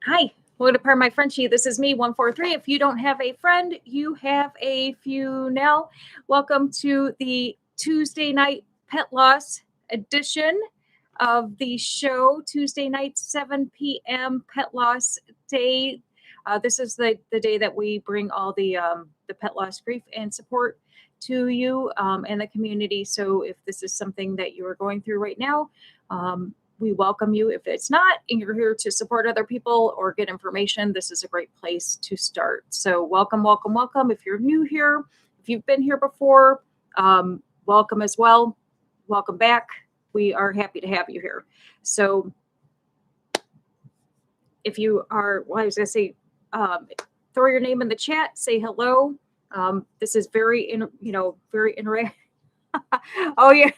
Hi, welcome to Part of My Frenchie. This is me, 143. If you don't have a friend, you have a few now. Welcome to the Tuesday night pet loss edition of the show. Tuesday night, 7 p.m. pet loss day. This is the day that we bring all the pet loss grief and support to you and the community. So if this is something that you are going through right now, we welcome you. If it's not, and you're here to support other people or get information, this is a great place to start. So welcome, welcome, welcome. If you're new here, if you've been here before, welcome as well. Welcome back. We are happy to have you here. So if you are, well, I was going to say, throw your name in the chat, say hello. This is very, very interactive. Oh yeah.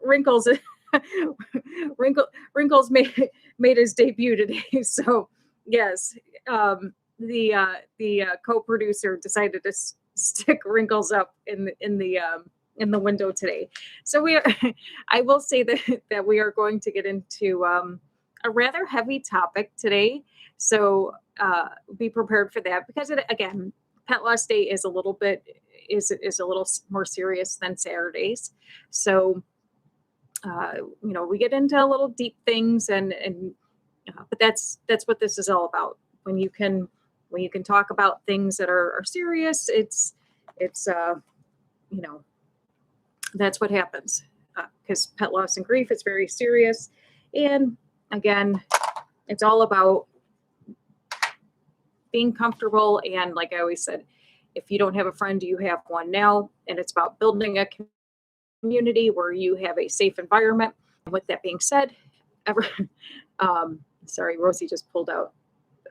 Wrinkles made his debut today. So yes, the co-producer decided to stick Wrinkles up in the window today. So I will say that we are going to get into a rather heavy topic today. So be prepared for that, because again, Pet Loss Day is a little more serious than Saturdays. So we get into a little deep things, but that's what this is all about. When you can talk about things that are serious, it's that's what happens, because pet loss and grief is very serious. And again, it's all about being comfortable. And like I always said, if you don't have a friend, you have one now. And it's about building a community where you have a safe environment. And with that being said, sorry, Rosie just pulled out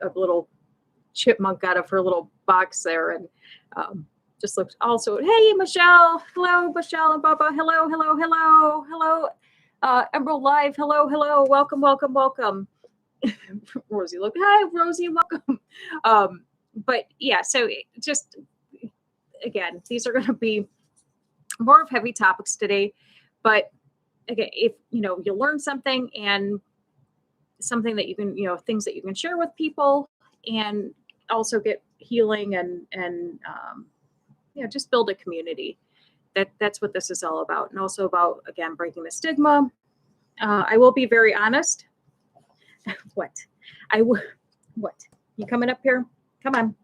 a little chipmunk out of her little box there, and just looked also. Hey, Michelle. Hello, Michelle and Bubba. Hello. Emerald Live. Hello. Welcome. Rosie, look. Hi, Rosie. Welcome. But yeah, so just again, these are going to be more of heavy topics today, but again, if you learn something and something that you can, things that you can share with people, and also get healing and just build a community. That's what this is all about. And also about, again, breaking the stigma. I will be very honest. What? You coming up here? Come on.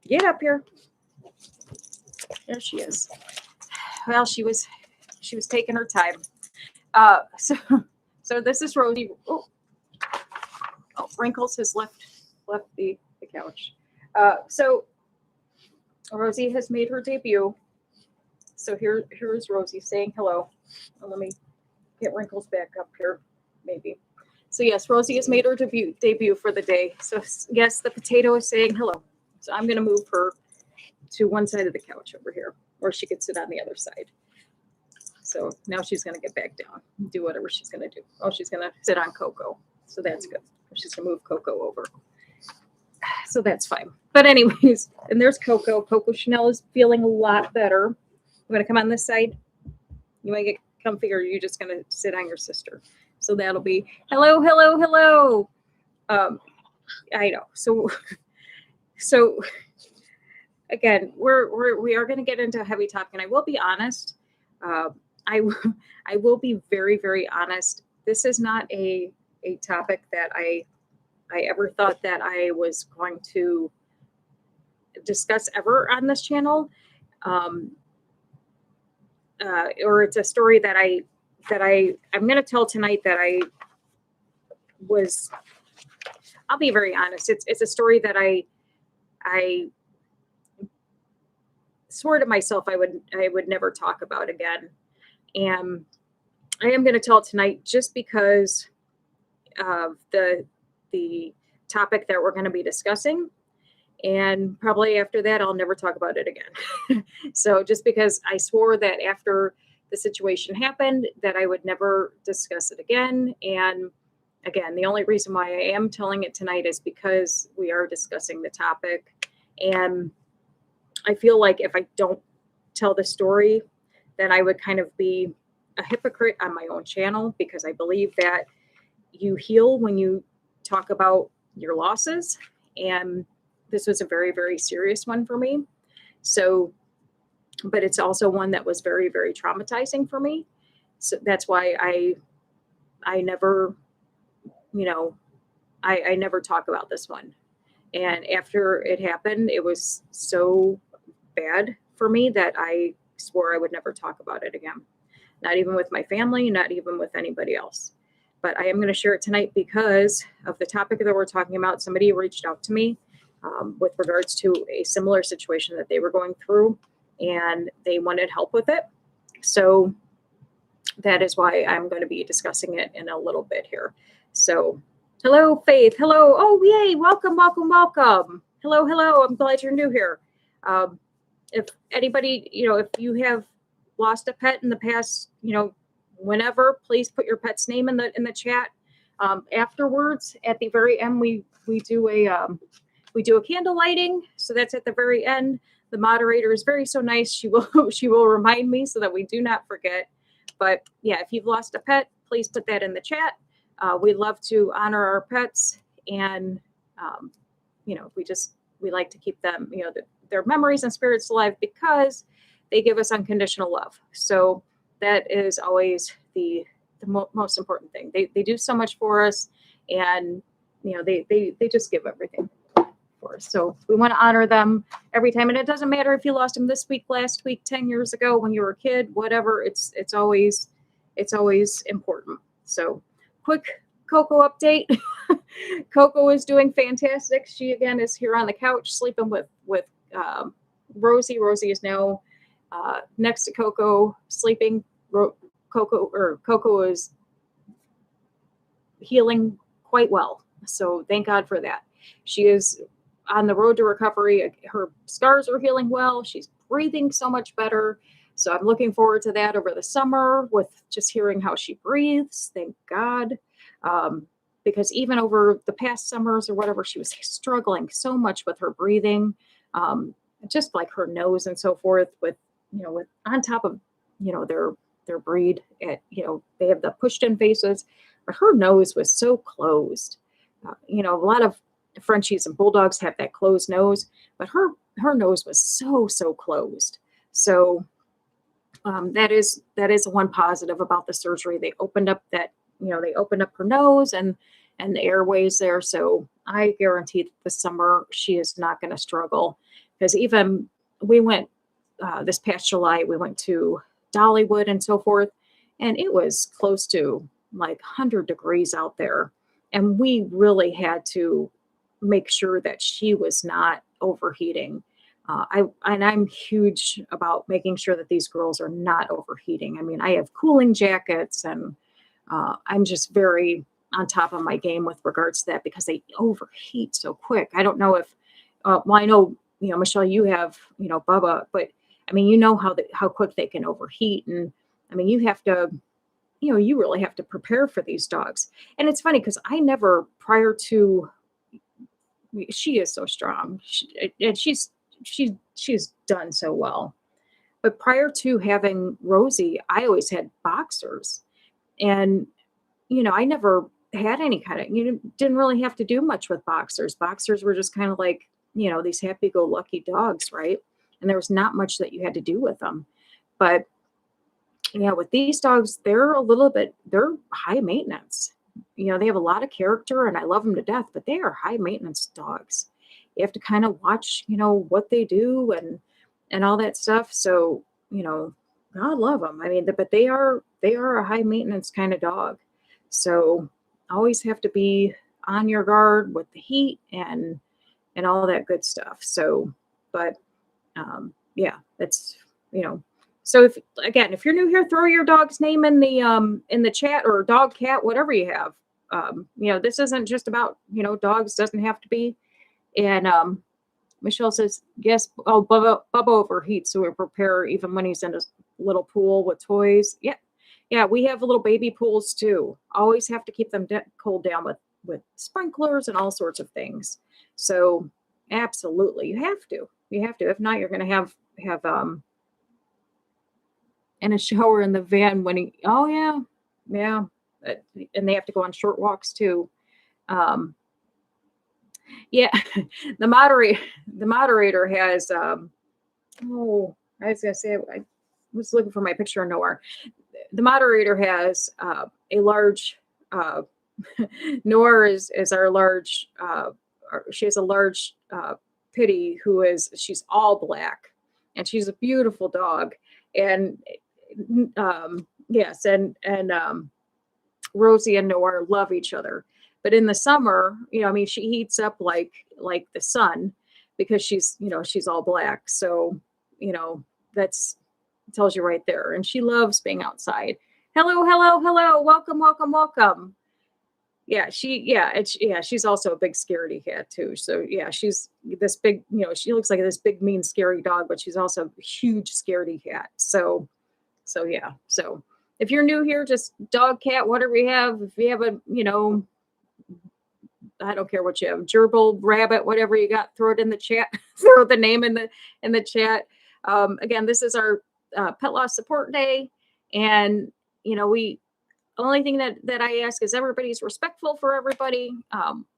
Get up here. There she is. Well, she was taking her time. So this is Rosie. Oh, Wrinkles has left the couch. So Rosie has made her debut. So here is Rosie saying hello. Let me get Wrinkles back up here, maybe. So yes, Rosie has made her debut for the day. So yes, the potato is saying hello. So I'm going to move her to one side of the couch over here, or she could sit on the other side. So now she's going to get back down and do whatever she's going to do. Oh, she's going to sit on Coco. So that's good. She's going to move Coco over. So that's fine. But anyways, and there's Coco. Coco Chanel is feeling a lot better. You want to come on this side? You want to get comfy, or are you just going to sit on your sister? So that'll be hello. I know. So again, we are going to get into a heavy topic, and I will be honest. I will be very, very honest. This is not a topic that I ever thought that I was going to discuss ever on this channel. Or it's a story that I'm going to tell tonight that I'll be very honest. It's a story that I swore to myself I would never talk about again. And I am going to tell it tonight just because of the topic that we're going to be discussing. And probably after that, I'll never talk about it again. So just because I swore that after the situation happened, that I would never discuss it again. And again, the only reason why I am telling it tonight is because we are discussing the topic. And I feel like if I don't tell the story, then I would kind of be a hypocrite on my own channel because I believe that you heal when you talk about your losses. And this was a very, very serious one for me. So, but it's also one that was very, very traumatizing for me. So that's why I never, you know, I never talk about this one. And after it happened, it was so bad for me that I swore I would never talk about it again. Not even with my family, not even with anybody else. But I am going to share it tonight because of the topic that we're talking about. Somebody reached out to me with regards to a similar situation that they were going through, and they wanted help with it. So that is why I'm going to be discussing it in a little bit here. So, hello, Faith. Hello. Oh, yay. Welcome, welcome, welcome. Hello, hello. I'm glad you're new here. If anybody, if you have lost a pet in the past, whenever, please put your pet's name in the chat. Afterwards, at the very end, we do a candle lighting. So that's at the very end. The moderator is very so nice. She will remind me so that we do not forget. But yeah, if you've lost a pet, please put that in the chat. We love to honor our pets, and we like to keep them, their memories and spirits alive because they give us unconditional love. So that is always the most important thing. They do so much for us, and they just give everything for us. So we want to honor them every time, and it doesn't matter if you lost them this week, last week, 10 years ago, when you were a kid, whatever. It's always important. So quick Coco update. Coco is doing fantastic. She again is here on the couch sleeping with Rosie. Rosie is now next to Coco sleeping. Coco is healing quite well. So thank God for that. She is on the road to recovery. Her scars are healing well. She's breathing so much better. So I'm looking forward to that over the summer with just hearing how she breathes. Thank God. Because even over the past summers or whatever, she was struggling so much with her breathing, just like her nose and so forth with on top of, their breed, they have the pushed in faces, but her nose was so closed. A lot of Frenchies and Bulldogs have that closed nose, but her nose was so closed. So that is one positive about the surgery. They opened up her nose and the airways there. So I guarantee that this summer she is not going to struggle, because even we went this past July, we went to Dollywood and so forth, and it was close to like 100 degrees out there. And we really had to make sure that she was not overheating. I'm huge about making sure that these girls are not overheating. I mean, I have cooling jackets, and I'm just very on top of my game with regards to that because they overheat so quick. I don't know if, I know, Michelle, you have, Bubba, but I mean, how quick they can overheat. And I mean, you have to, you really have to prepare for these dogs. And it's funny because I never, prior to, she is so strong, and she's done so well. But prior to having Rosie, I always had boxers, and I never had any kind of, didn't really have to do much with boxers. Boxers were just kind of like, these happy-go-lucky dogs, right? And there was not much that you had to do with them. But yeah, with these dogs, they're high maintenance. They have a lot of character, and I love them to death, but they are high maintenance dogs. You have to kind of watch, what they do and all that stuff. So, God love them. I mean, but they are a high maintenance kind of dog. So always have to be on your guard with the heat and all that good stuff. So, but yeah, that's, so if you're new here, throw your dog's name in the chat, or dog, cat, whatever you have. This isn't just about, dogs, doesn't have to be. And Michelle says, yes, Bubba overheats, so we prepare even when he's in a little pool with toys. Yeah, we have little baby pools too. Always have to keep them cooled down with sprinklers and all sorts of things. So absolutely, you have to. If not, you're going to have in a shower in the van when he, oh yeah, yeah. And they have to go on short walks too. Um, yeah, the moderator has, oh, I was gonna say, I was looking for my picture nowhere. The moderator has a large, uh, Nora is our large, she has a large pitty she's all black and she's a beautiful dog. And yes, and Rosie and Nora love each other. But in the summer, I mean, she heats up like the sun because she's all black. So, that's tells you right there. And she loves being outside. Hello, hello, hello. Welcome, welcome, welcome. Yeah, she's also a big scaredy cat too. So yeah, she's this big, she looks like this big, mean, scary dog, but she's also a huge scaredy cat. So yeah. So if you're new here, just dog, cat, whatever you have. If you have a, I don't care what you have, gerbil, rabbit, whatever you got, throw it in the chat. Throw the name in the chat. Again, this is our pet loss support day, and we only thing that I ask is everybody's respectful for everybody.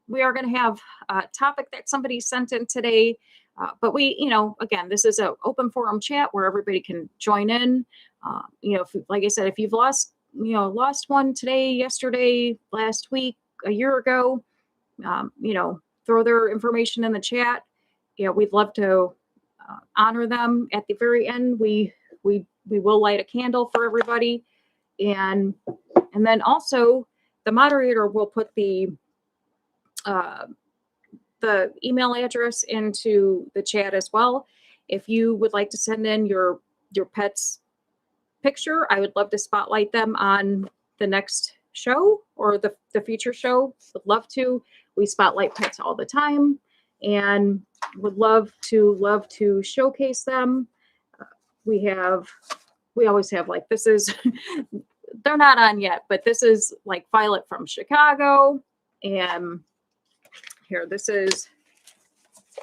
We are going to have a topic that somebody sent in today, but we, again, this is an open forum chat where everybody can join in. Like I said, if you've lost one today, yesterday, last week, a year ago, throw their information in the chat. We'd love to honor them. At the very end, we will light a candle for everybody, and then also the moderator will put the email address into the chat as well. If you would like to send in your pet's picture, I would love to spotlight them on the next show or the future show. Would love to. We spotlight pets all the time and would love to showcase them. We always have, like, this is they're not on yet, but this is like Violet from Chicago. And here, this is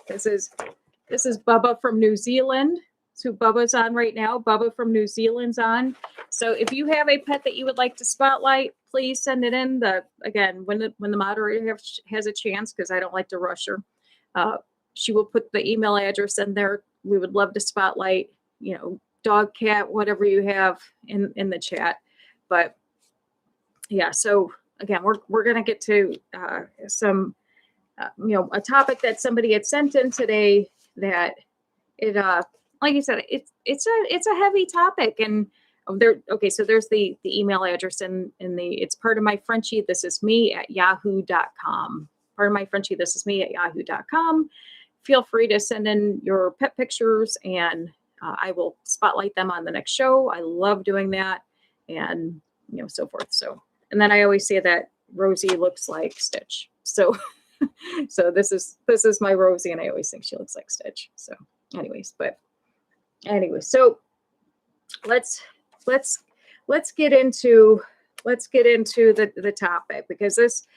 Bubba from New Zealand. So Bubba's on right now. Bubba from New Zealand's on. So if you have a pet that you would like to spotlight, please send it in. Again, when the moderator has a chance, because I don't like to rush her, she will put the email address in there. We would love to spotlight, dog, cat, whatever you have in the chat. But yeah, so again, we're gonna get to some a topic that somebody had sent in today that it like you said, it's a heavy topic. And so there's the email address in it's part of my Frenchie, this is me at yahoo.com. Part of my Frenchie, this is me at yahoo.com. Feel free to send in your pet pictures and I will spotlight them on the next show. I love doing that, and so forth. So, and then I always say that Rosie looks like Stitch. So so this is my Rosie, and I always think she looks like Stitch. So so let's get into the topic, because this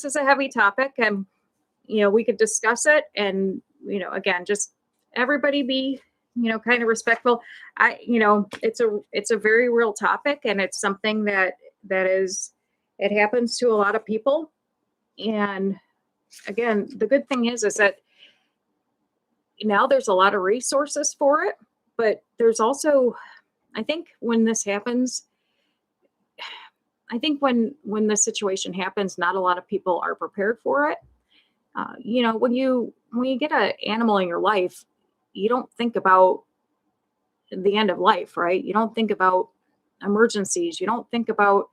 is a heavy topic, and we could discuss it, and again, just everybody be kind of respectful. It's a very real topic, and it's something that it happens to a lot of people. And again, the good thing is that now there's a lot of resources for it, but there's also, I think when this happens, when the situation happens, not a lot of people are prepared for it. When you get an animal in your life, you don't think about the end of life, right? You don't think about emergencies. You don't think about,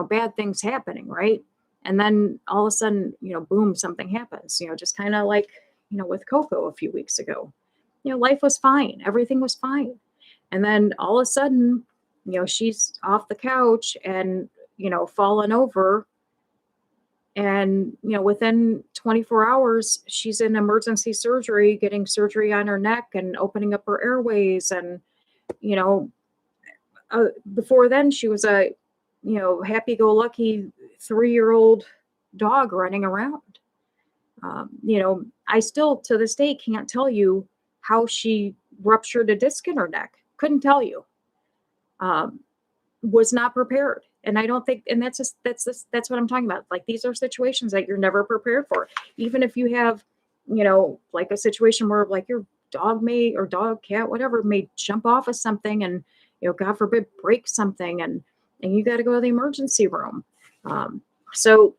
bad things happening, right? And then all of a sudden, boom, something happens, just kind of like, with Coco a few weeks ago, life was fine. Everything was fine. And then all of a sudden, she's off the couch and, fallen over. And, within 24 hours, she's in emergency surgery, getting surgery on her neck and opening up her airways. And, before then, she was a, happy-go-lucky 3-year-old dog running around. I still, to this day, can't tell you how she ruptured a disc in her neck. Couldn't tell you. was not prepared. And I don't think, and that's what I'm talking about. Like, these are situations that you're never prepared for. Even if you have, like a situation where like your dog or dog, cat, whatever, may jump off of something and, God forbid, break something, and you got to go to the emergency room. So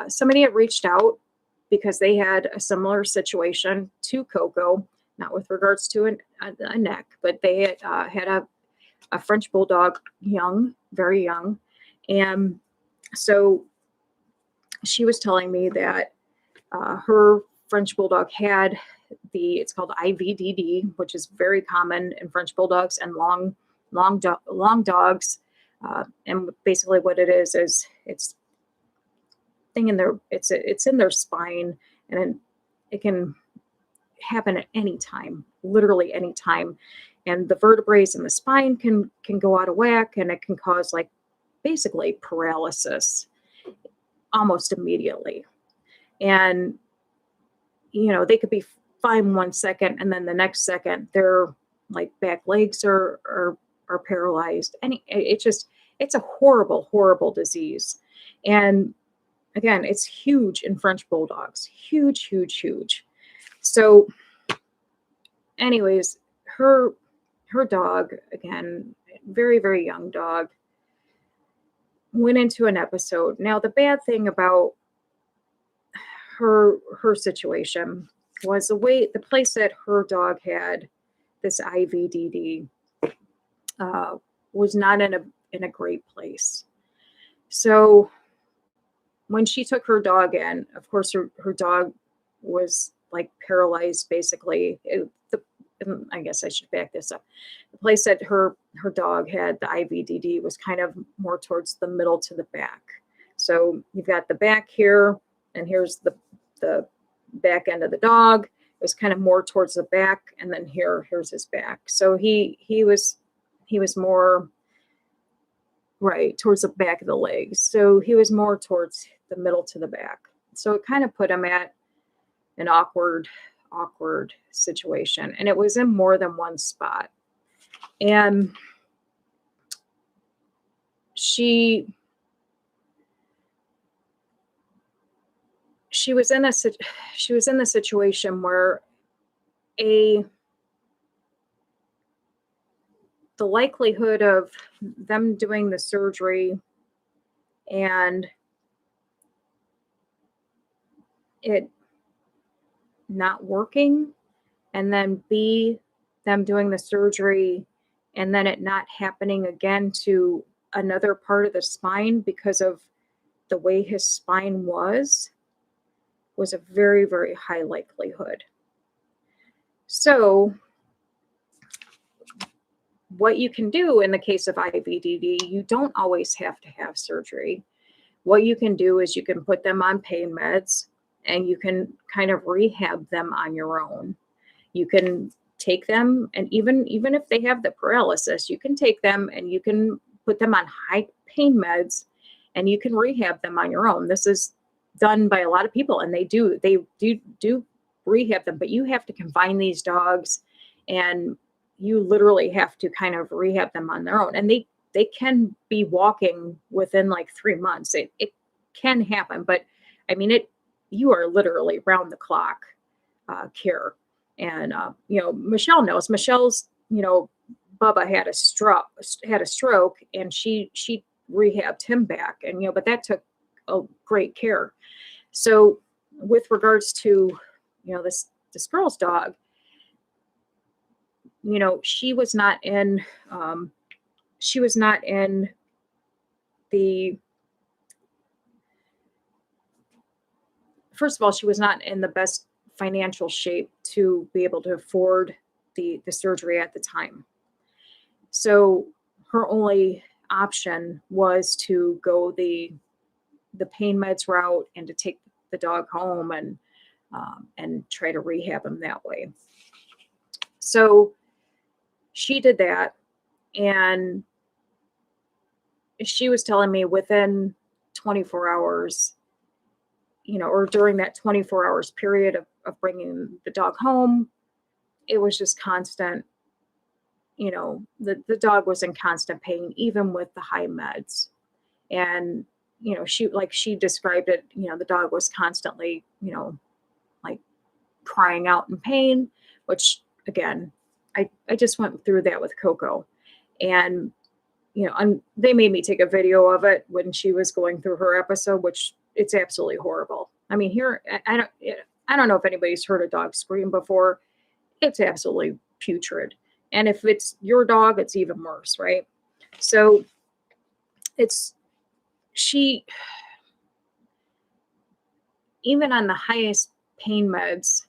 somebody had reached out because they had a similar situation to Coco, not with regards to a neck, but they had a French bulldog, very young. And so she was telling me that her French bulldog had it's called IVDD, which is very common in French bulldogs and long dogs. And basically what it is it's in their spine, and it can happen at any time, literally any time. And the vertebrae in the spine can go out of whack, and it can cause like basically paralysis almost immediately. And, they could be fine 1 second, and then the next second their like back legs are paralyzed. And it's a horrible, horrible disease. And again, it's huge in French bulldogs, huge, huge, huge. So anyways, her dog, again, very, very young dog, went into an episode. Now, the bad thing about her situation was the place that her dog had this IVDD was not in a great place. So when she took her dog in, of course, her dog was like paralyzed, basically. I guess I should back this up. The place that her dog had the IVDD was kind of more towards the middle to the back. So you've got the back here, and here's the back end of the dog. It was kind of more towards the back, and then here's his back. So he was more right towards the back of the legs. So he was more towards the middle to the back. So it kind of put him at an awkward situation, and it was in more than one spot. And she was in the situation where the likelihood of them doing the surgery and it not working, and then B, them doing the surgery and then it not happening again to another part of the spine because of the way his spine was a very, very high likelihood. So what you can do in the case of IVDD, you don't always have to have surgery. What you can do is you can put them on pain meds, and you can kind of rehab them on your own. You can take them, and even if they have the paralysis, you can take them and you can put them on high pain meds, and you can rehab them on your own. This is done by a lot of people, and they do rehab them, but you have to confine these dogs, and you literally have to kind of rehab them on their own. And they can be walking within like 3 months. It can happen, but I mean, you are literally round the clock care. And Michelle knows. Michelle's, Bubba had a stroke, and she rehabbed him back, and but that took a great care. So with regards to this girl's dog, she was not in the first of all, she was not in the best financial shape to be able to afford the surgery at the time. So her only option was to go the pain meds route and to take the dog home and try to rehab him that way. So she did that, and she was telling me within 24 hours, or during that 24 hours period of bringing the dog home, it was just constant, the dog was in constant pain, even with the high meds. And, she described it, the dog was constantly, like crying out in pain, which again, I just went through that with Coco. And, and they made me take a video of it when she was going through her episode, which it's absolutely horrible. I mean, here, I don't know if anybody's heard a dog scream before. It's absolutely putrid. And if it's your dog, it's even worse, right? So even on the highest pain meds,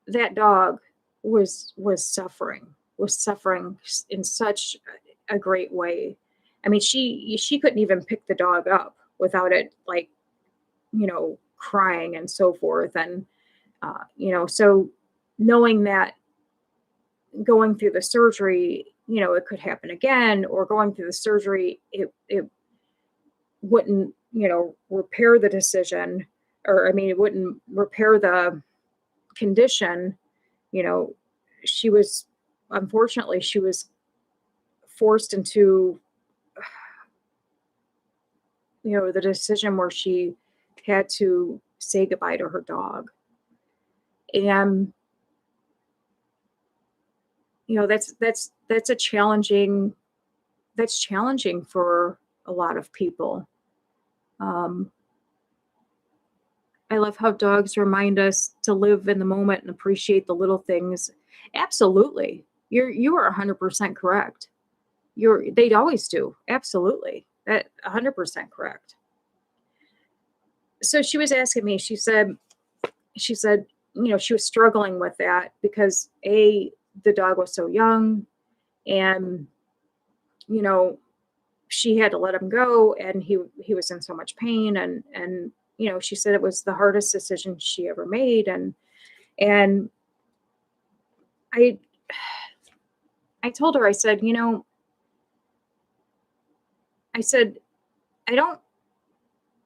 that dog was suffering in such a great way. I mean, she couldn't even pick the dog up without it, like, crying and so forth. And, so knowing that going through the surgery, it could happen again, or going through the surgery, it wouldn't, repair the decision, or, I mean, it wouldn't repair the condition. Unfortunately, she was forced into, the decision where she had to say goodbye to her dog. And, that's challenging for a lot of people. I love how dogs remind us to live in the moment and appreciate the little things. Absolutely. You are 100% correct. They'd always do. Absolutely. That 100% correct. So she was asking me, she said, she was struggling with that because the dog was so young, and, she had to let him go, and he was in so much pain, and she said it was the hardest decision she ever made. And I told her, I said, I don't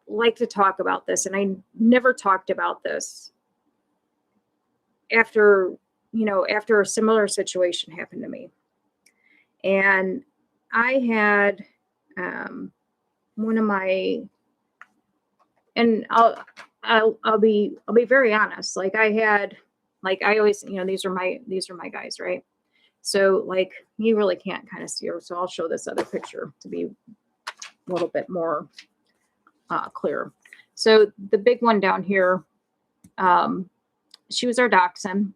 like to talk about this, and I never talked about this after a similar situation happened to me. And I had one of my, and I'll be very honest. Like, I had, like, I always, these are my guys, right? So, like, you really can't kind of see her. So I'll show this other picture to be a little bit more clear. So the big one down here, she was our dachshund,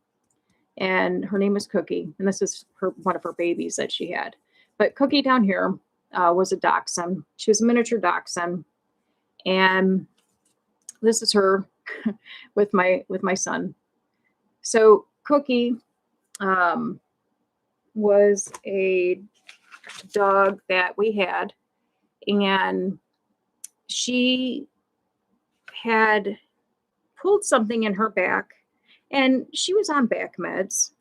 and her name was Cookie. And this is one of her babies that she had. But Cookie down here was a dachshund. She was a miniature dachshund. And this is her with my son. So Cookie was a dog that we had, and she had pulled something in her back, and she was on back meds.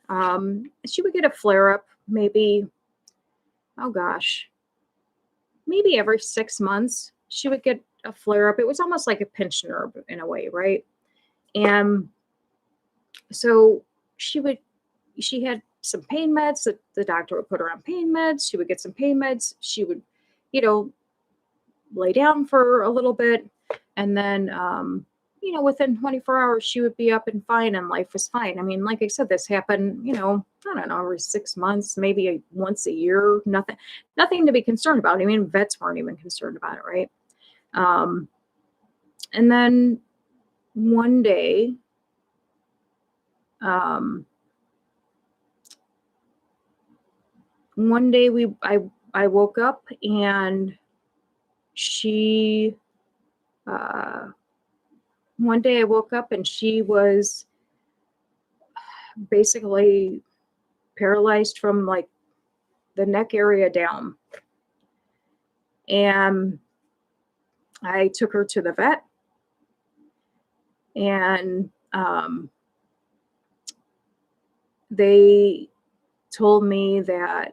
She would get a flare up maybe, maybe every 6 months. She would get a flare up. It was almost like a pinched nerve in a way, right? And so she had some pain meds that the doctor would put her on pain meds. She would get some pain meds. She would, lay down for a little bit. And then, within 24 hours, she would be up and fine, and life was fine. I mean, like I said, this happened, I don't know, every 6 months, maybe once a year, nothing to be concerned about. I mean, vets weren't even concerned about it, right? And then one day, I woke up, and one day I woke up and she was basically paralyzed from, like, the neck area down. And I took her to the vet, and they told me that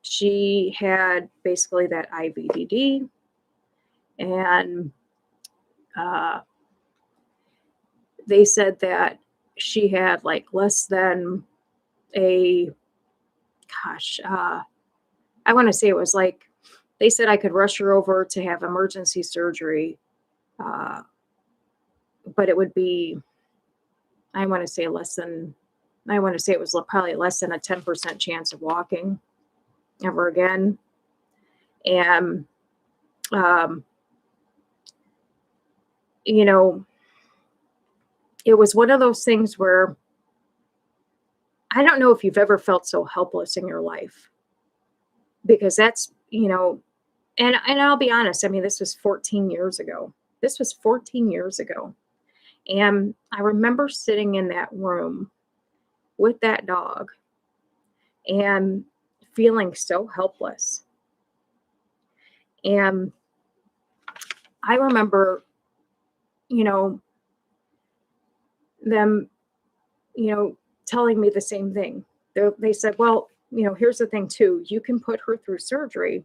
she had basically that IVDD, and they said that she had, like, less than a, I want to say it was like, they said I could rush her over to have emergency surgery. But it would be, I want to say it was probably less than a 10% chance of walking ever again. And, it was one of those things where I don't know if you've ever felt so helpless in your life, because that's, and I'll be honest. I mean, this was 14 years ago. And I remember sitting in that room with that dog and feeling so helpless. And I remember, them, telling me the same thing. They said, well, here's the thing too. You can put her through surgery,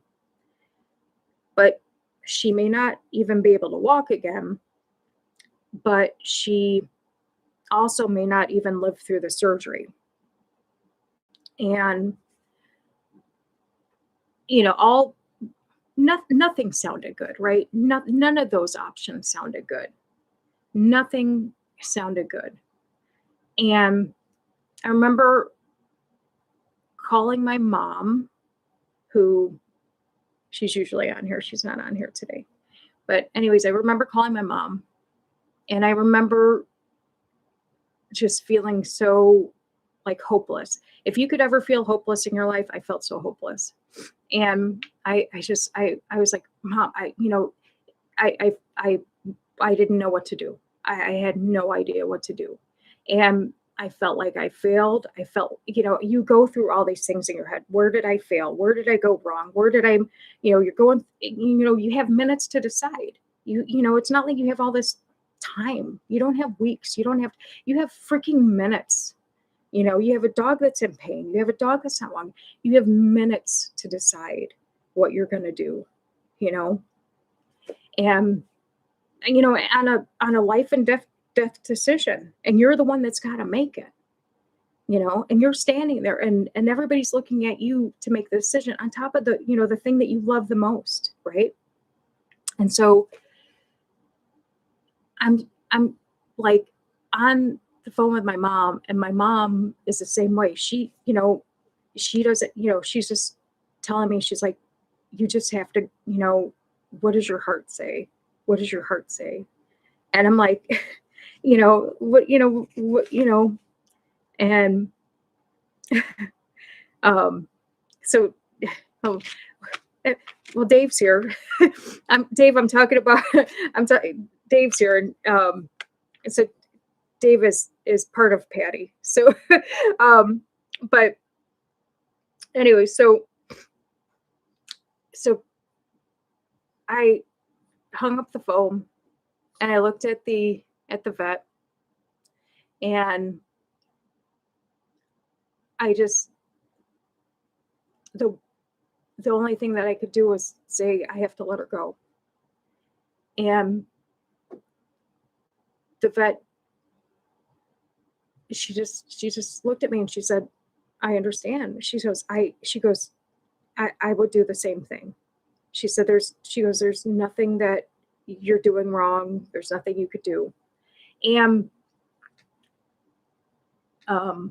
but she may not even be able to walk again, but she also may not even live through the surgery. And, nothing sounded good, right? None of those options sounded good. Nothing sounded good. And I remember calling my mom, who, she's usually on here. She's not on here today. But anyways, I remember calling my mom, and I remember just feeling so like hopeless. If you could ever feel hopeless in your life, I felt so hopeless. And I was like, Mom, I didn't know what to do. I had no idea what to do. And I felt like I failed. I felt, you go through all these things in your head. Where did I fail? Where did I go wrong? Where did I, you're going, you have minutes to decide. It's not like you have all this time. You don't have weeks. You have freaking minutes. You have a dog that's in pain. You have a dog that's not walking. You have minutes to decide what you're going to do, and, on a life and death decision, and you're the one that's got to make it, and you're standing there, and everybody's looking at you to make the decision on top of the, the thing that you love the most. Right. And so I'm like on the phone with my mom, and my mom is the same way. She, she doesn't, she's just telling me, she's like, you just have to, what does your heart say? What does your heart say? And I'm like, what, and, so, oh, well, Dave's here. I'm talking about, Dave's here. And, so Dave is part of Patty. So, but anyway, so I hung up the phone, and I looked at the vet, and I just, the only thing that I could do was say, I have to let her go. And the vet, she just looked at me, and she said, I understand. She goes, I would do the same thing. She said, there's nothing that you're doing wrong. There's nothing you could do. And, like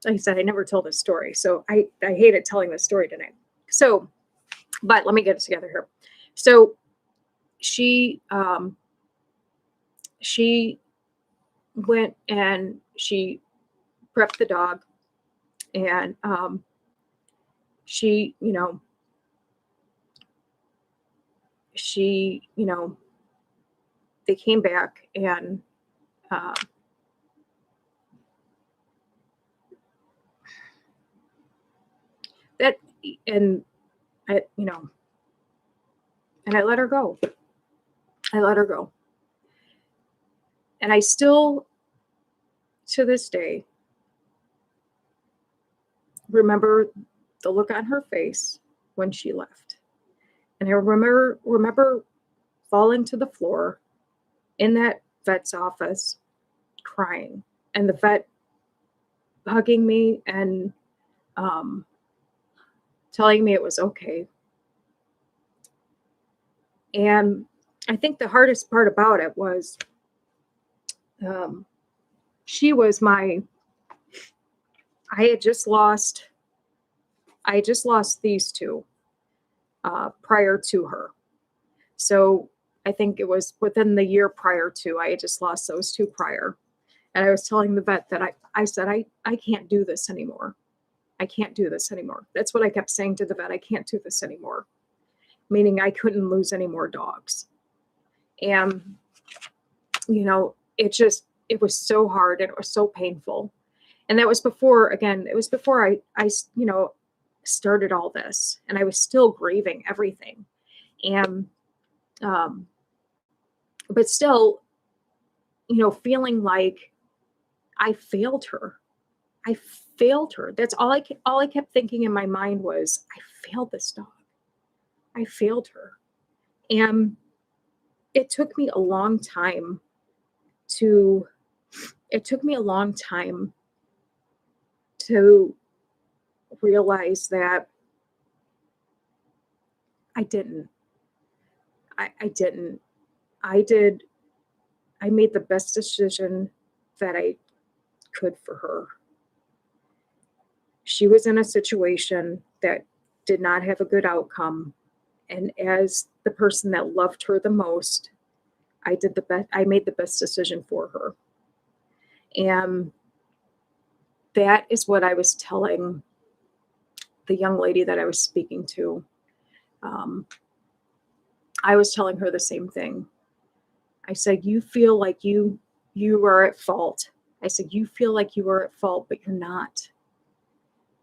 I said, I never told this story, so I hated telling this story tonight. So, but let me get it together here. So she went and she prepped the dog, and she, they came back, and that, and I, and I let her go. And I still, to this day, remember the look on her face when she left. And I remember falling to the floor in that vet's office, crying, the vet hugging me and telling me it was okay. And I think the hardest part about it was she was I just lost these two prior to her. So I think it was within the year prior to, I had just lost those two prior. And I was telling the vet that I said, I can't do this anymore. I can't do this anymore. That's what I kept saying to the vet. I can't do this anymore. Meaning I couldn't lose any more dogs. And, you know, it was so hard and it was so painful. And that was before, again, it was before I you know, started all this, and I was still grieving everything. And, but still, you know, feeling like I failed her. I failed her. That's all I kept thinking in my mind was, I failed this dog. I failed her. And it took me a long time to realize that I didn't. I made the best decision that I could for her. She was in a situation that did not have a good outcome. And as the person that loved her the most, I made the best decision for her. And that is what I was telling the young lady that I was speaking to. I was telling her the same thing. I said, you feel like you are at fault. I said, you feel like you are at fault, but you're not.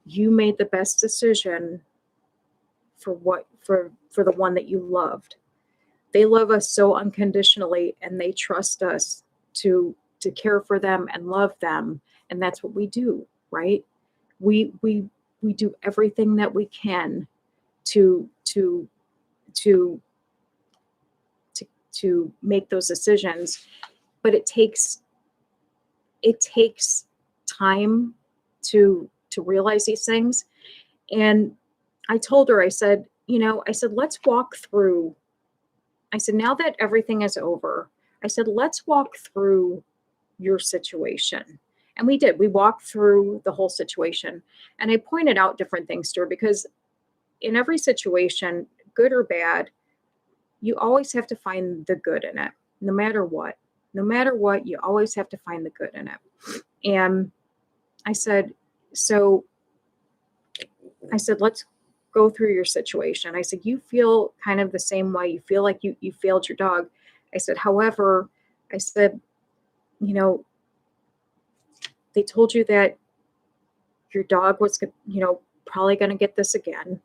You made the best decision for the one that you loved. They love us so unconditionally, and they trust us to care for them and love them. And that's what we do, right? We do everything that we can to make those decisions, but it takes time to realize these things. And I told her, I said, let's walk through. I said, now that everything is over, I said, let's walk through your situation. And we did. We walked through the whole situation. And I pointed out different things to her, because in every situation, good or bad, you always have to find the good in it, no matter what. No matter what, you always have to find the good in it. And I said, let's go through your situation. I said, you feel kind of the same way. You feel like you failed your dog. I said, however, I said, they told you that your dog was, probably going to get this again.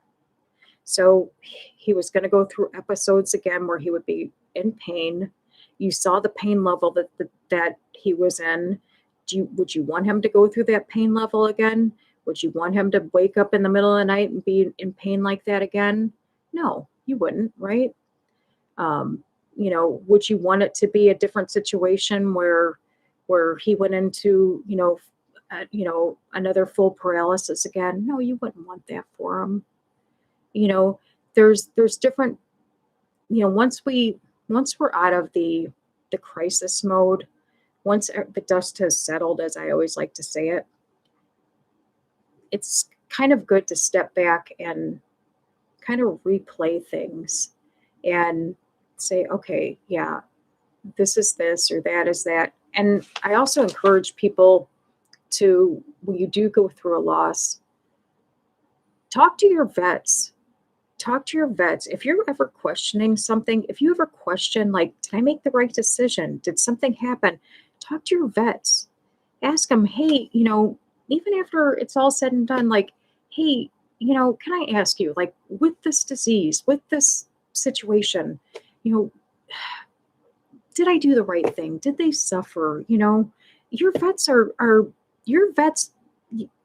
So he was going to go through episodes again where he would be in pain. You saw the pain level that he was in. Would you want him to go through that pain level again? Would you want him to wake up in the middle of the night and be in pain like that again? No, you wouldn't, right? Would you want it to be a different situation where he went into, another full paralysis again? No, you wouldn't want that for him. There's different, once we're out of the crisis mode, once the dust has settled, as I always like to say it, it's kind of good to step back and kind of replay things and say, okay, yeah, this is this or that is that. And I also encourage people to, when you do go through a loss, talk to your vets. Talk to your vets. If you're ever questioning something, if you ever question, like, did I make the right decision? Did something happen? Talk to your vets. Ask them, hey, even after it's all said and done, like, hey, can I ask you, like, with this disease, with this situation, did I do the right thing? Did they suffer? Your vets your vets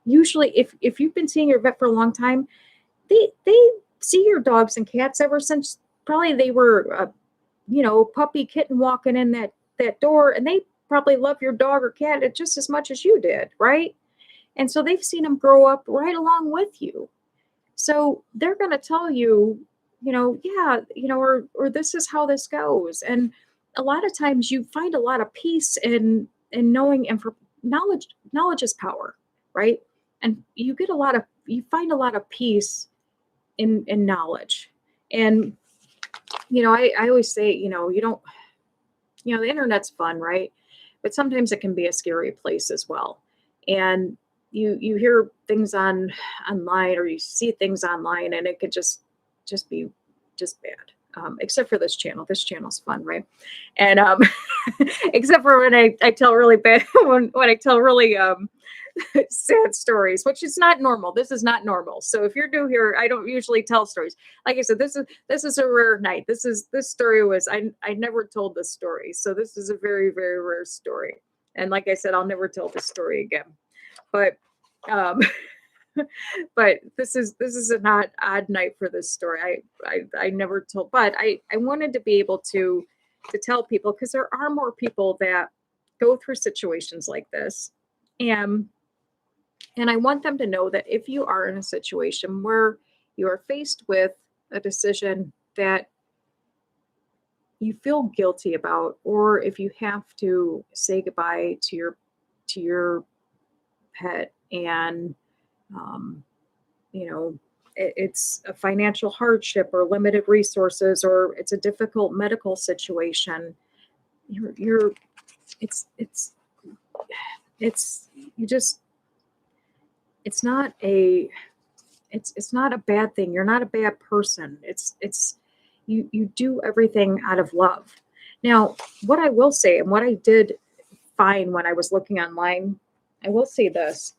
usually, if you've been seeing your vet for a long time, they see your dogs and cats ever since probably they were puppy kitten walking in that door, and probably love your dog or cat just as much as you did, right? And so they've seen them grow up right along with you. So they're going to tell you, yeah, or this is how this goes. And a lot of times you find a lot of peace in knowing, and for knowledge is power, right? And you find a lot of peace in knowledge. And I always say, you don't, the internet's fun, right? But sometimes it can be a scary place as well. And you hear things online, or you see things online, and it could just be just bad. Except for this channel. This channel's fun, right? And except for when I tell really bad when I tell really sad stories, which is not normal. This is not normal. So if you're new here, I don't usually tell stories. Like I said, this is a rare night. This story was I never told this story. So this is a very, very rare story. And like I said, I'll never tell this story again. But but this is a not odd night for this story. I never told, but I wanted to be able to tell people, because there are more people that go through situations like this. And I want them to know that if you are in a situation where you are faced with a decision that you feel guilty about, or if you have to say goodbye to your pet, and it's a financial hardship or limited resources, or it's a difficult medical situation, it's not a bad thing. You're not a bad person. You do everything out of love. Now, what I will say, and what I did find when I was looking online, I will say this.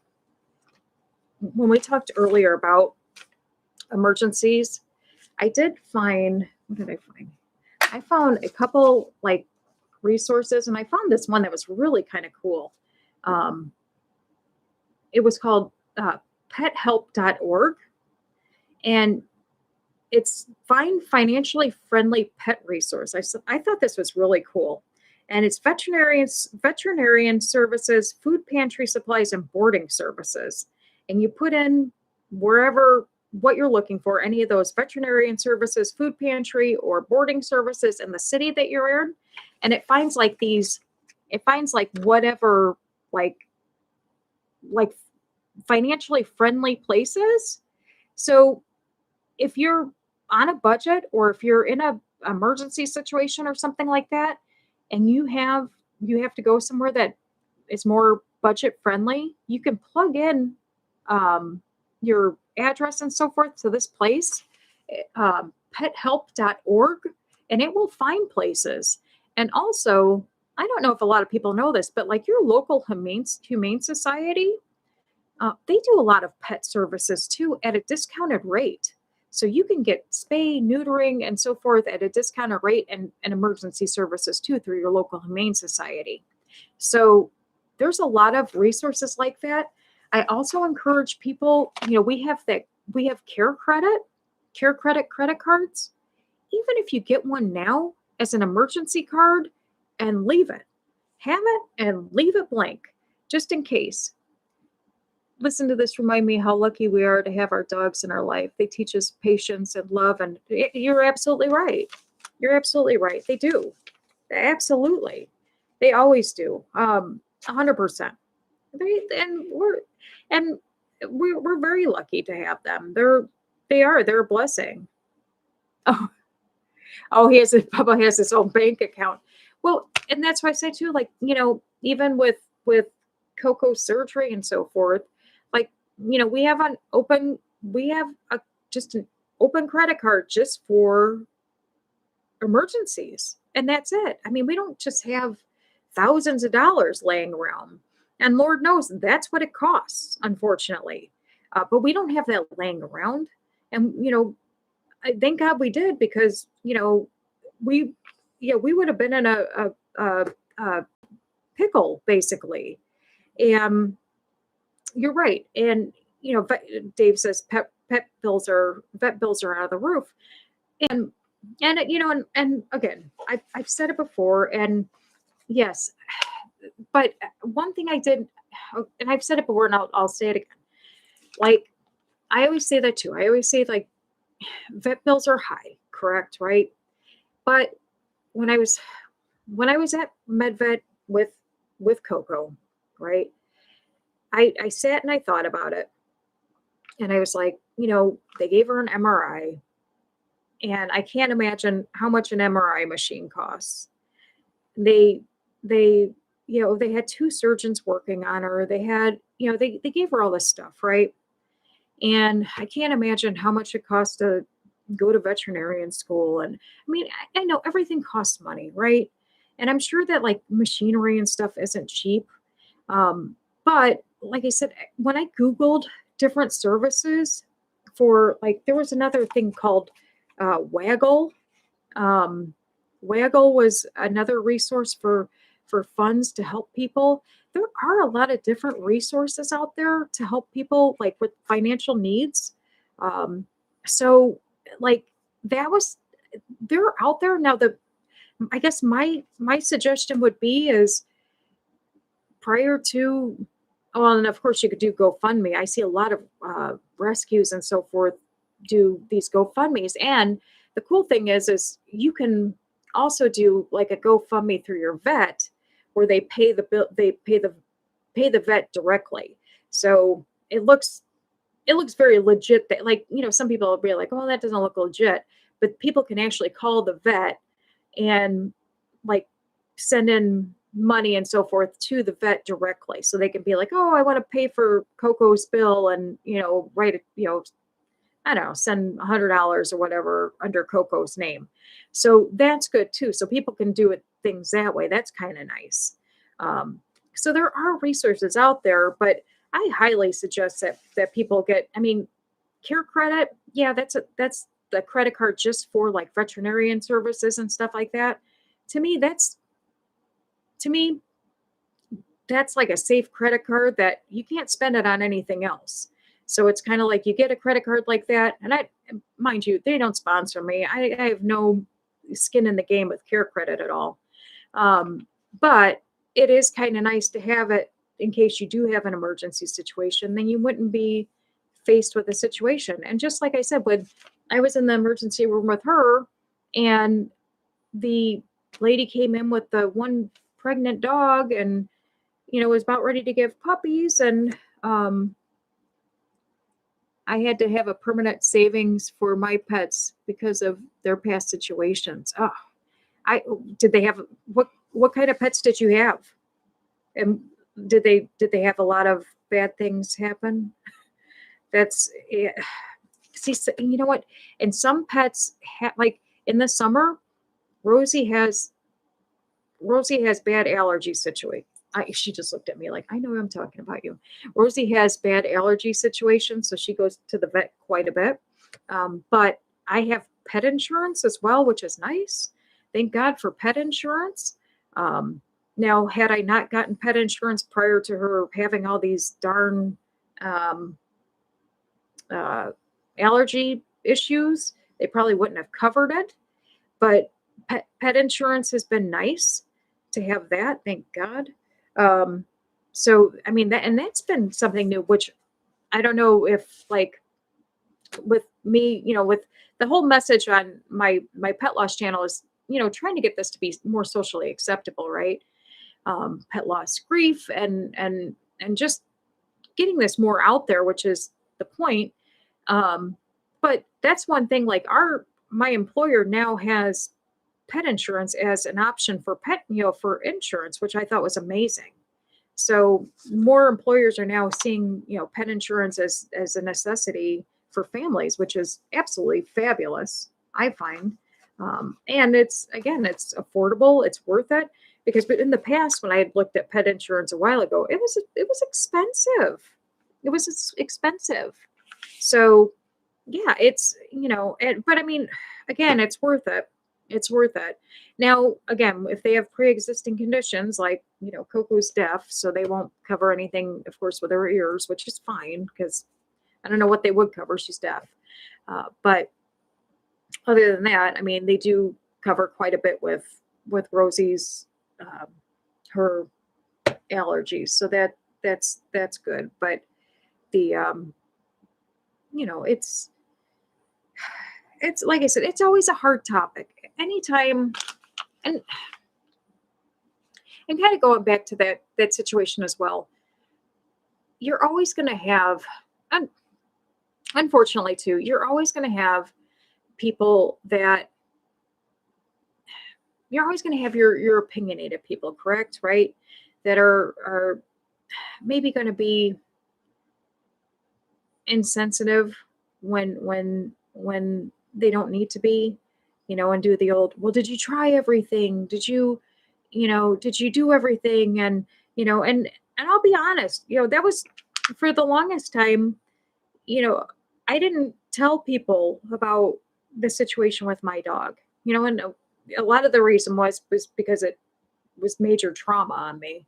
When we talked earlier about emergencies, I did find, what did I find? I found a couple like resources, and I found this one that was really kind of cool. It was called pethelp.org, and it's Find Financially Friendly Pet Resource. I thought this was really cool. And it's veterinarian services, food pantry supplies, and boarding services. And you put in what you're looking for, any of those veterinarian services, food pantry, or boarding services in the city that you're in. And it finds whatever, like financially friendly places. So if you're on a budget, or if you're in a emergency situation or something like that, and you have to go somewhere that is more budget friendly, you can plug in your address and so forth to this place, pethelp.org, and it will find places. And also, I don't know if a lot of people know this, but like your local humane society, they do a lot of pet services too at a discounted rate. So you can get spay, neutering, and so forth at a discounted rate, and emergency services too through your local humane society. So there's a lot of resources like that. I also encourage people, we have care credit credit cards. Even if you get one now as an emergency card and leave it, have it and leave it blank, just in case. Listen to this remind me how lucky we are to have our dogs in our life. They teach us patience and love, and you're absolutely right. You're absolutely right. They do. Absolutely. They always do. 100%. We're very lucky to have them. They're a blessing. Oh, Bubba has his own bank account. Well, and that's why I say too, like, even with Coco's surgery and so forth, like, we have an open credit card just for emergencies. And that's it. I mean, we don't just have thousands of dollars laying around. And Lord knows that's what it costs, unfortunately. But we don't have that laying around. And, thank God we did, because, we would have been in a pickle, basically. And you're right. And, Dave says vet bills are out of the roof. And again, I've said it before, and yes, but one thing I did, and I've said it before, and I'll say it again. Like, I always say that too. I always say, like, vet bills are high, correct, right? But when I was at MedVet with Coco, right? I sat and I thought about it, and I was like, they gave her an MRI, and I can't imagine how much an MRI machine costs. They they they had two surgeons working on her. They had, they gave her all this stuff, right? And I can't imagine how much it costs to go to veterinarian school. And I mean, I know everything costs money, right? And I'm sure that, like, machinery and stuff isn't cheap. But like I said, when I Googled different services for, like, there was another thing called Waggle. Um, Waggle was another resource for funds to help people. There are a lot of different resources out there to help people, like, with financial needs. Um, so, like, that was they're out there now. The I guess my suggestion would be is, prior to, well, and of course you could do GoFundMe. I see a lot of rescues and so forth do these GoFundMes, and the cool thing is you can also do, like, a GoFundMe through your vet, where they pay the bill, they pay the vet directly. So it looks very legit. That, like, some people will be like, "Oh, that doesn't look legit," but people can actually call the vet and, like, send in money and so forth to the vet directly, so they can be like, "Oh, I want to pay for Coco's bill," and, write it, I don't know, send $100 or whatever under Coco's name. So that's good too. So people can do it things that way. That's kind of nice. Um, so there are resources out there, but I highly suggest that people get. I mean, Care Credit, yeah, that's the credit card just for, like, veterinarian services and stuff like that. To me, that's to me that's like a safe credit card that you can't spend it on anything else. So it's kind of like you get a credit card like that, and mind you, they don't sponsor me. I have no skin in the game with Care Credit at all. Um, but it is kind of nice to have it in case you do have an emergency situation. Then you wouldn't be faced with a situation. And just like I said, when I was in the emergency room with her, and the lady came in with the one pregnant dog, and was about ready to give puppies, and I had to have a permanent savings for my pets because of their past situations. Oh, I did they have what kind of pets did you have? And did they have a lot of bad things happen? That's yeah. See, you know what? And some pets like, in the summer, Rosie has Rosie has bad allergy situation. She just looked at me like, I know I'm talking about you. Rosie has bad allergy situations, so she goes to the vet quite a bit. But I have pet insurance as well, which is nice. Thank God for pet insurance. Now, had I not gotten pet insurance prior to her having all these darn um, uh, allergy issues, they probably wouldn't have covered it. But pet insurance has been nice to have that, thank God. Um, so I mean, that's been something new, which I don't know if, like, with me, with the whole message on my pet loss channel is, trying to get this to be more socially acceptable, right? Pet loss grief, and just getting this more out there, which is the point. But that's one thing, like, my employer now has pet insurance as an option for for insurance, which I thought was amazing. So more employers are now seeing, pet insurance as a necessity for families, which is absolutely fabulous, I find. And it's affordable, it's worth it, but in the past, when I had looked at pet insurance a while ago, it was expensive. It was expensive. So yeah, but I mean, again, it's worth it. It's worth it. Now, again, if they have pre-existing conditions, like, Coco's deaf, so they won't cover anything, of course, with her ears, which is fine, because I don't know what they would cover. She's deaf. But other than that, I mean, they do cover quite a bit with Rosie's, her allergies. So that's good. But the, it's like I said, it's always a hard topic. Anytime, and kind of going back to that situation as well, you're always going to have, unfortunately too, you're always going to have people that you're always going to have your opinionated people, correct? Right? That are maybe going to be insensitive when they don't need to be, and do the old, well, did you try everything? Did you do everything? And I'll be honest, that was for the longest time, I didn't tell people about the situation with my dog, and a lot of the reason was because it was major trauma on me.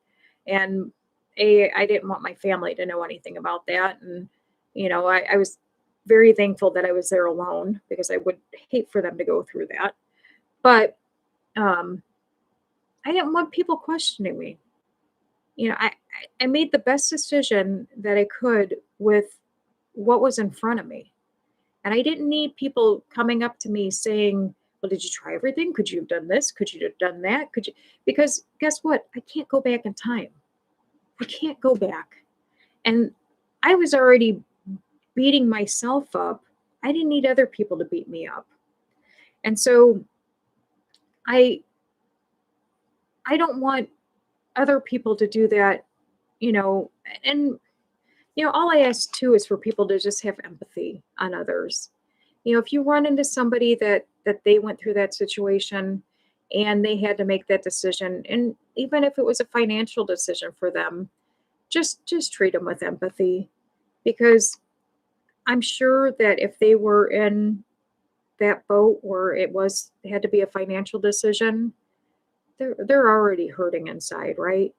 And I didn't want my family to know anything about that. And, I was very thankful that I was there alone because I would hate for them to go through that. But um, I didn't want people questioning me. I made the best decision that I could with what was in front of me. And I didn't need people coming up to me saying, well, did you try everything? Could you have done this? Could you have done that? Could you? Because guess what? I can't go back in time. I can't go back. And I was already beating myself up. I didn't need other people to beat me up. And so I don't want other people to do that, and all I ask too is for people to just have empathy on others. If you run into somebody that they went through that situation and they had to make that decision, and even if it was a financial decision for them, just treat them with empathy, because I'm sure that if they were in that boat where it had to be a financial decision, they're already hurting inside, right?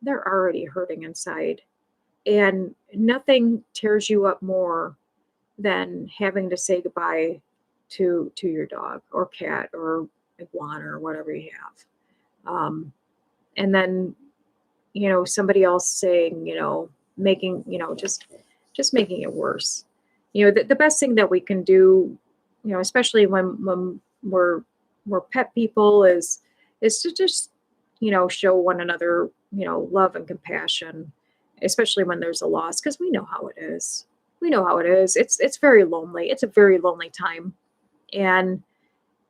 They're already hurting inside. And nothing tears you up more than having to say goodbye to your dog or cat or iguana or whatever you have. And then, somebody else saying, making, just making it worse. The best thing that we can do, especially when we're pet people, is to just, show one another, love and compassion, especially when there's a loss, because we know how it is. We know how it is. It's very lonely. It's a very lonely time. And,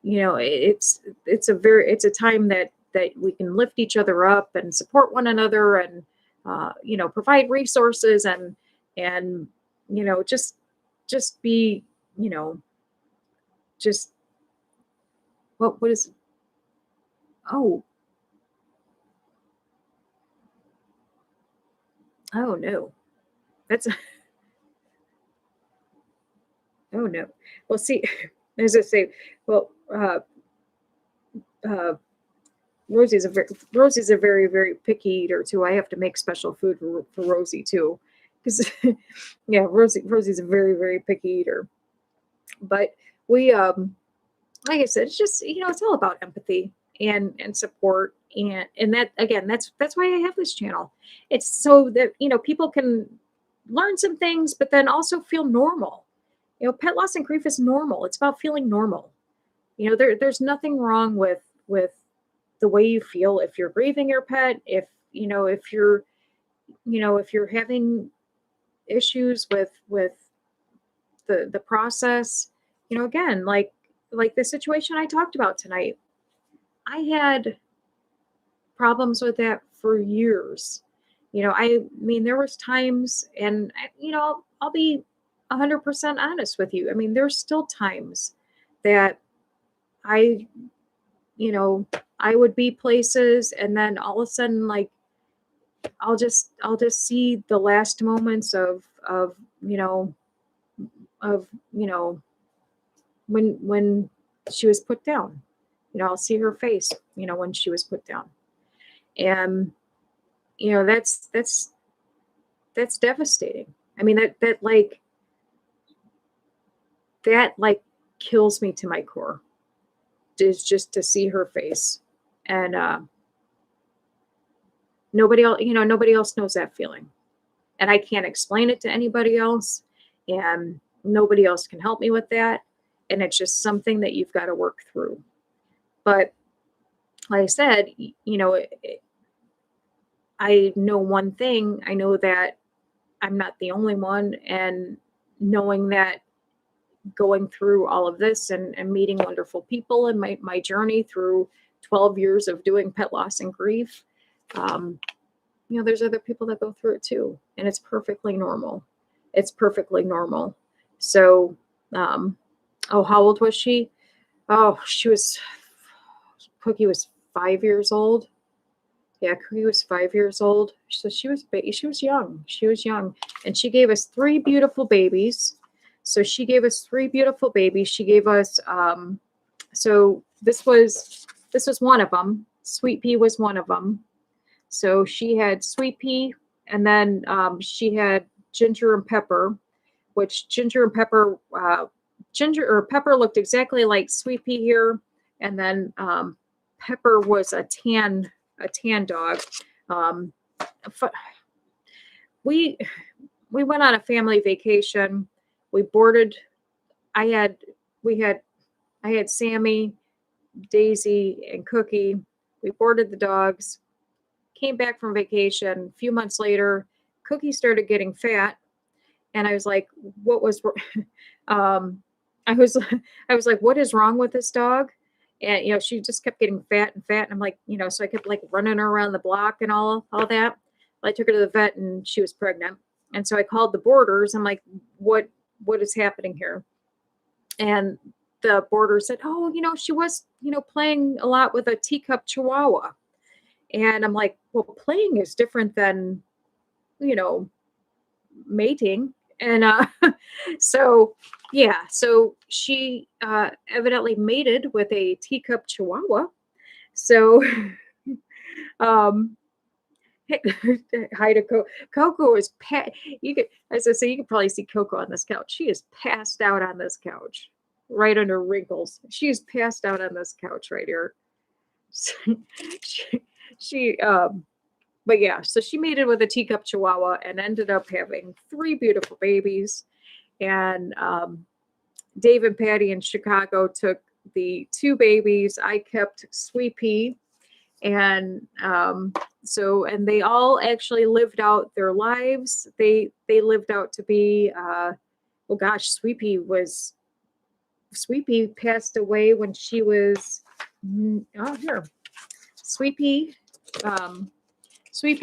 it's a time that we can lift each other up and support one another, and, provide resources, and, just be, just what is, oh, oh no, that's, oh no. Well, see, as I say, well, uh, Rosie's a very, very picky eater too. I have to make special food for Rosie too, because yeah, Rosie's a very, very picky eater. But we, like I said, it's just, it's all about empathy and support, and that, again, that's why I have this channel. It's so that people can learn some things, but then also feel normal. Pet loss and grief is normal. It's about feeling normal. There's nothing wrong with the way you feel if you're grieving your pet, if you're having issues with the process. Again, like the situation I talked about tonight, I had problems with that for years. I mean, there was times, and I'll be 100% honest with you. I mean, there's still times that I, I would be places, and then all of a sudden, like, I'll just see the last moments of you know of when she was put down. I'll see her face, when she was put down. And that's devastating. I mean, that kills me to my core, is just to see her face. And Nobody else, nobody else knows that feeling. And I can't explain it to anybody else. And nobody else can help me with that. And it's just something that you've got to work through. But like I said, I know one thing. I know that I'm not the only one. And knowing that going through all of this and meeting wonderful people in my journey through 12 years of doing pet loss and grief, there's other people that go through it too. And it's perfectly normal. It's perfectly normal. So, how old was she? Oh, Cookie was 5 years old. Yeah, Cookie was 5 years old. So she was young. She was young. And she gave us 3 beautiful babies. So she gave us 3 beautiful babies. She gave us, so this was one of them. Sweet Pea was one of them. So she had Sweet Pea, and then she had Ginger and Pepper, which Ginger and Pepper, Pepper looked exactly like Sweet Pea here, and then Pepper was a tan dog. We went on a family vacation. We boarded. I had Sammy, Daisy, and Cookie. We boarded the dogs. Came back from vacation. A few months later, Cookie started getting fat, and I was like, "What was?" I was like, "What is wrong with this dog?" And she just kept getting fat and fat. And I'm like, so I kept like running her around the block and all that. I took her to the vet, and she was pregnant. And so I called the boarders. I'm like, "What is happening here?" And the boarder said, "Oh, she was, playing a lot with a teacup Chihuahua." And I'm like, "Well, playing is different than, mating." And so she evidently mated with a teacup Chihuahua. So um hi to Coco is you could, as I say, you could probably see Coco on this couch. She is passed out on this couch, right under wrinkles. She is passed out on this couch right here. she but yeah, so she mated with a teacup Chihuahua and ended up having 3 beautiful babies. And Dave and Patty in Chicago took the 2 babies. I kept Sweet Pea. And and they all actually lived out their lives. They lived out to be, Sweet Pea passed away when she was, here. Sweet Pea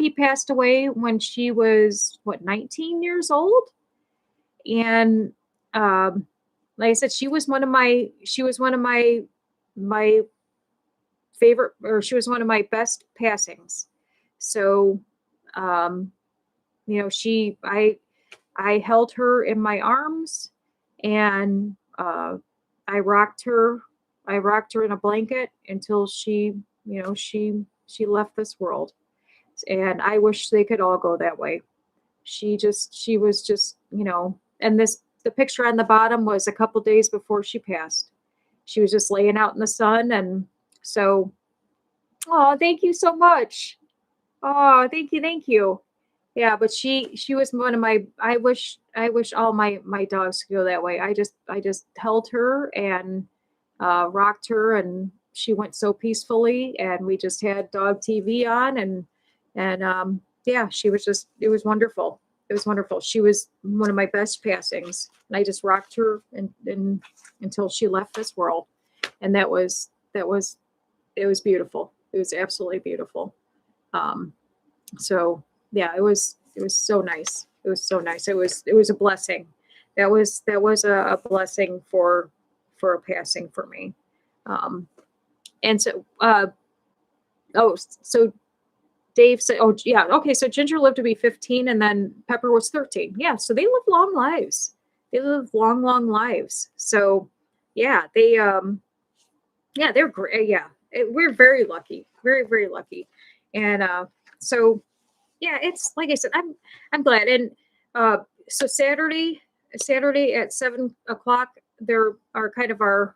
passed away when she was 19 years old. And like I said, she was one of my favorite, or she was one of my best passings. So I held her in my arms, and I rocked her in a blanket until she left this world. And I wish they could all go that way. She was just, and the picture on the bottom was a couple days before she passed. She was just laying out in the sun. And so, oh, thank you so much. Oh, thank you. Yeah, but she was one of my, I wish all my dogs could go that way. I just held her and rocked her, and she went so peacefully, and we just had dog TV on, and she was just, it was wonderful. It was wonderful. She was one of my best passings, and I just rocked her and until she left this world. And it was beautiful. It was absolutely beautiful. So yeah, it was so nice. It was so nice. It was a blessing. That was a blessing for a passing for me. And so, so Dave said, oh yeah, okay. So Ginger lived to be 15, and then Pepper was 13. Yeah. So they lived long lives. They lived long lives. So yeah, they're great. Yeah. We're very lucky, very lucky. And, so yeah, it's like I said, I'm glad. And so Saturday at 7:00, there are kind of our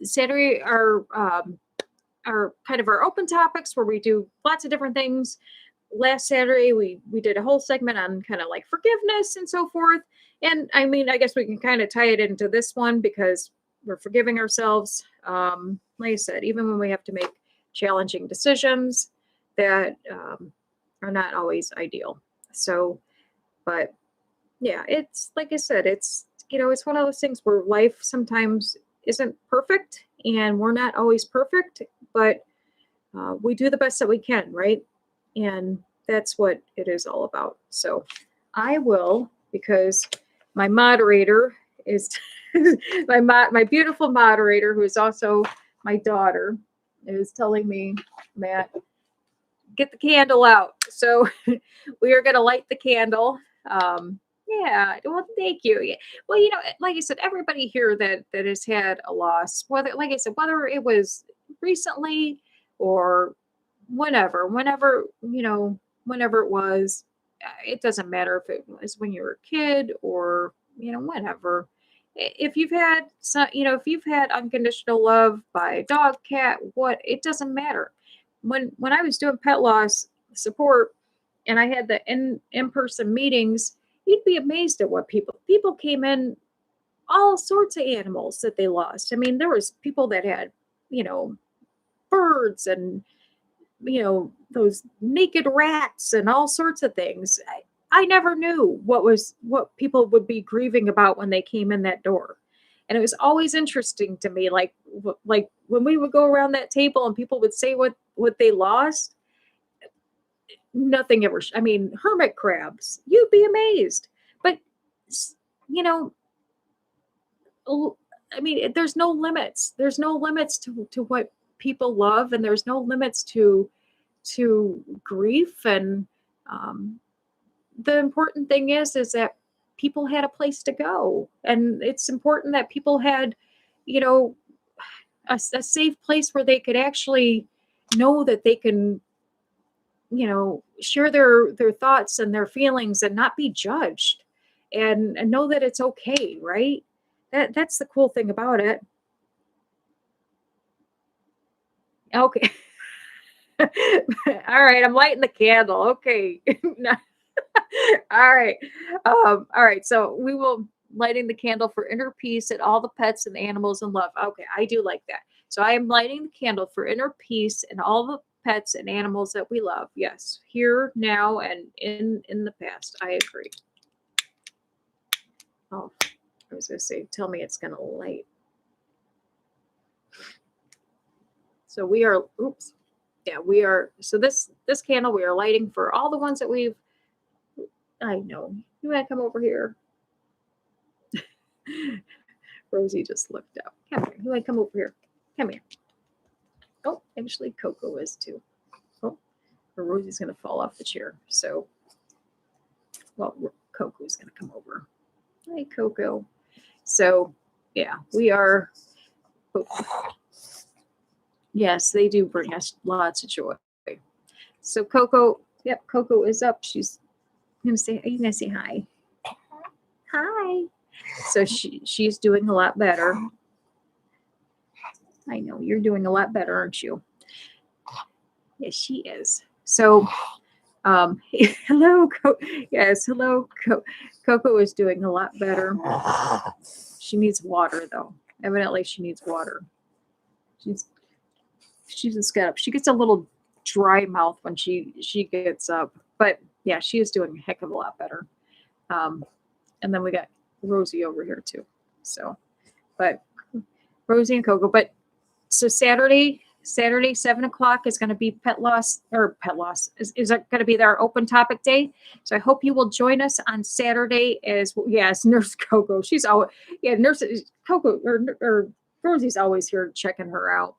Saturday our kind of our open topics where we do lots of different things. Last Saturday we did a whole segment on kind of like forgiveness and so forth. And I mean, I guess we can kind of tie it into this one because we're forgiving ourselves. Like I said, even when we have to make challenging decisions that are not always ideal. So, but yeah, it's like I said, it's it's one of those things where life sometimes isn't perfect, and we're not always perfect, but we do the best that we can, right? And that's what it is all about. So I will, because my moderator is my beautiful moderator, who is also my daughter, is telling me, Matt, get the candle out. So we are going to light the candle. Yeah, well, thank you. Yeah. Well, like I said, everybody here that has had a loss, whether, like I said, whether it was recently or whenever it was, it doesn't matter if it was when you were a kid or whenever. If you've had if you've had unconditional love by a dog, cat, what, it doesn't matter. When I was doing Petloss Support and I had the in-person meetings, you'd be amazed at what people came in, all sorts of animals that they lost. I mean, there was people that had birds and those naked rats and all sorts of things. I never knew what people would be grieving about when they came in that door. And it was always interesting to me, like when we would go around that table and people would say what they lost. Nothing ever, I mean, hermit crabs, you'd be amazed. But you know I mean, there's no limits. There's no limits to what people love, and there's no limits to grief. And the important thing is that people had a place to go, and it's important that people had, a safe place where they could actually know that they can, share their thoughts and their feelings and not be judged, and know that it's okay, right? That's the cool thing about it. Okay. All right, I'm lighting the candle. Okay. All right. All right. So we will lighting the candle for inner peace and all the pets and animals in love. Okay, I do like that. So I am lighting the candle for inner peace and all the pets and animals that we love. Yes, here, now, and in the past. I agree. Oh, I was going to say, tell me it's going to light. So we are, oops. Yeah, we are. So this candle we are lighting for all the ones that we've, I know. You want to come over here? Rosie just looked up. Come here. You want to come over here? Come here. Oh, actually Coco is too. Oh, or Rosie's going to fall off the chair. So, well, Coco's going to come over. Hi, Coco. So, yeah, we are. Yes, they do bring us lots of joy. So Coco, yep, Coco is up. She's going to say, are you going to say hi? Hi. So she's doing a lot better. I know, you're doing a lot better, aren't you? Yes, she is. So, hello, yes, hello, Coco is doing a lot better. She needs water, though. Evidently, she needs water. She's just got up. She gets a little dry mouth when she gets up, but yeah, she is doing a heck of a lot better. And then we got Rosie over here too. So, but Rosie and Coco. But so Saturday 7:00 is going to be Petloss is going to be our open topic day. So I hope you will join us on Saturday as well. Yes, Nurse Coco. She's always, Nurse Coco or Rosie's always here checking her out.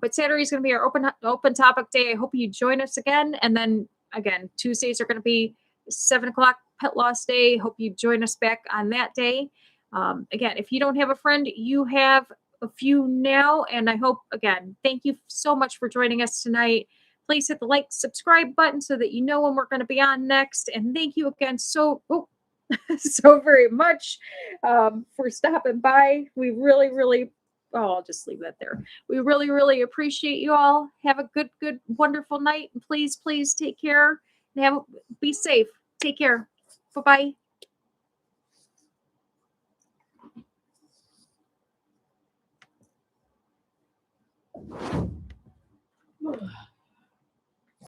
But Saturday is going to be our open topic day. I hope you join us again. And then again, Tuesdays are going to be 7:00 Petloss Day. Hope you join us back on that day. Again, if you don't have a friend, you have a few now. And I hope, again, thank you so much for joining us tonight. Please hit the like, subscribe button so that you know when we're going to be on next. And thank you again so very much for stopping by. We really, really I'll just leave that there. We really, really appreciate you all. Have a good, wonderful night. And please, please take care and be safe. Take care. Bye-bye.